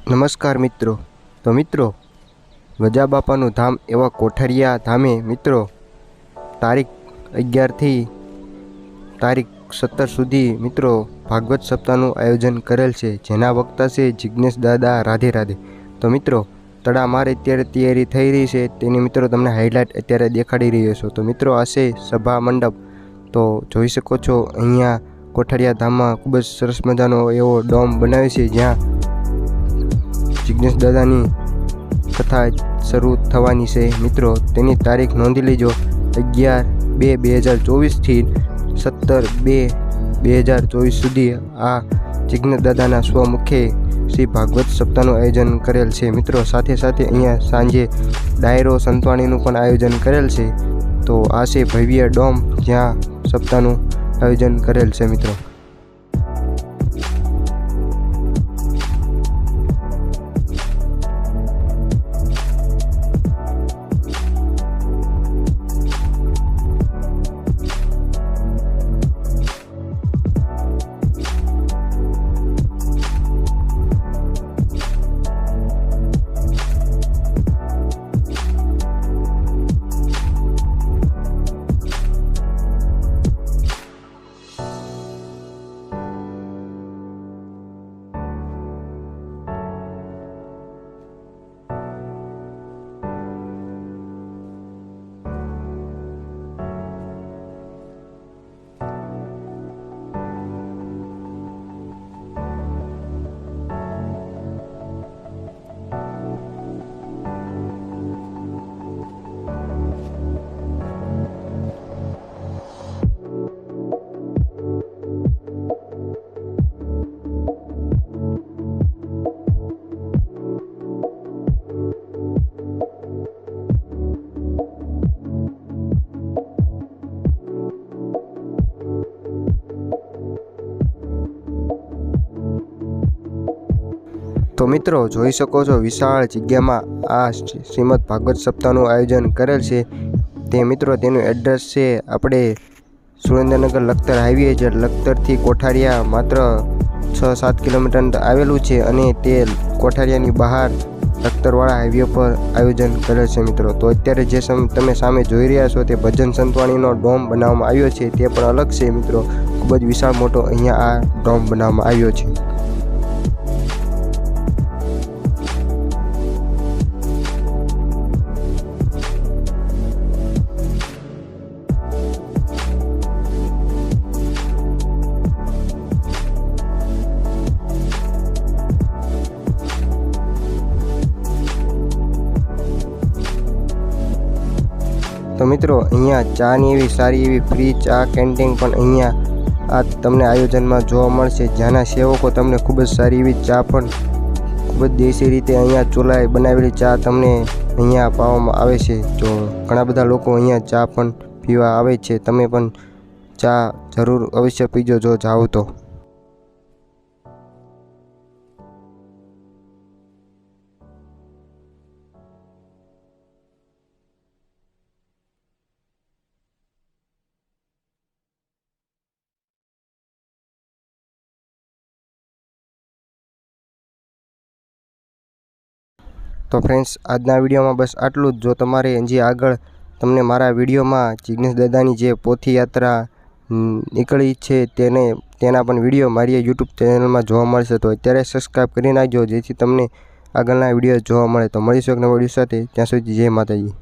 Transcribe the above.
નમસ્કાર મિત્રો. તો મિત્રો, ગજા બાપાનું ધામ એવા કોઠારિયા ધામે મિત્રો તારીખ 11થી તારીખ 17 સુધી મિત્રો ભાગવત સપ્તાહનું આયોજન કરેલ છે, જેના વક્તા છે જિગ્નેશ દાદા રાધે રાધે. તો મિત્રો, તડામાર અત્યારે તૈયારી થઈ રહી છે, તેની મિત્રો તમને હાઇલાઇટ અત્યારે દેખાડી રહ્યો છું. તો મિત્રો, આ છે સભા મંડપ. તો જોઈ શકો છો અહીંયા કોઠારિયા ધામમાં ખૂબ જ સરસ મજાનો એવો ડોમ બનાવ્યો છે, જ્યાં જિગ્નેશ દાદાની કથા શરૂ થવાની છે. મિત્રો, તેની તારીખ નોંધી લેજો 11/2/2024થી 17/2/2024 સુધી આ જિગ્નેશ દાદાના સ્વમુખે શ્રી ભાગવત સપ્તાહનું આયોજન કરેલ છે. મિત્રો, સાથે સાથે અહીંયા સાંજે ડાયરો સંતવાણીનું પણ આયોજન કરેલ છે. તો આ છે ભવ્ય ડોમ જ્યાં સપ્તાહનું આયોજન કરેલ છે. મિત્રો, તો મિત્રો, જોઈ શકો છો વિશાળ જગ્યામાં આ શ્રીમદ ભાગવત સપ્તાહનું આયોજન કરેલ છે. તે મિત્રો, તેનું એડ્રેસ છે આપણે સુરેન્દ્રનગર લખતર હાઈવે, જે લખતરથી કોઠારિયા માત્ર 6-7 કિલોમીટર આવેલું છે, અને તે કોઠારિયાની બહાર લખતરવાળા હાઈવે પર આયોજન કરેલ છે. મિત્રો, તો અત્યારે જે તમે સામે જોઈ રહ્યા છો તે ભજન સંતવાણીનો ડોમ બનાવવામાં આવ્યો છે, તે પણ અલગ છે. મિત્રો, ખૂબ જ વિશાળ મોટો અહીંયા આ ડોમ બનાવવામાં આવ્યો છે. તો મિત્રો, અહીંયા ચાની એવી સારી એવી ફ્રી ચા કેન્ટીન પણ અહીંયા આ તમને આયોજનમાં જોવા મળશે, જ્યાંના સેવકો તમને ખૂબ જ સારી એવી ચા પણ ખૂબ જ દેશી રીતે અહીંયા ચૂલાએ બનાવેલી ચા તમને અહીંયા પાવામાં આવે છે. તો ઘણા બધા લોકો અહીંયા ચા પણ પીવા આવે છે. તમે પણ ચા જરૂર અવશ્ય પીજો જો જાઓ તો. તો ફ્રેન્ડ્સ, આજના વિડીયોમાં બસ આટલું જ. જો તમારે હજી આગળ તમને મારા વિડીયોમાં જિગ્નેશ દાદાની જે પોથી યાત્રા નીકળી છે તેના પણ વિડીયો મારી યુટ્યુબ ચેનલમાં જોવા મળશે. તો અત્યારે સબસ્ક્રાઈબ કરી નાખજો, જેથી તમને આગળના વિડીયો જોવા મળે. તો મળીશું એક નવા વિડીયો સાથે. ત્યાં સુધી જય માતાજી.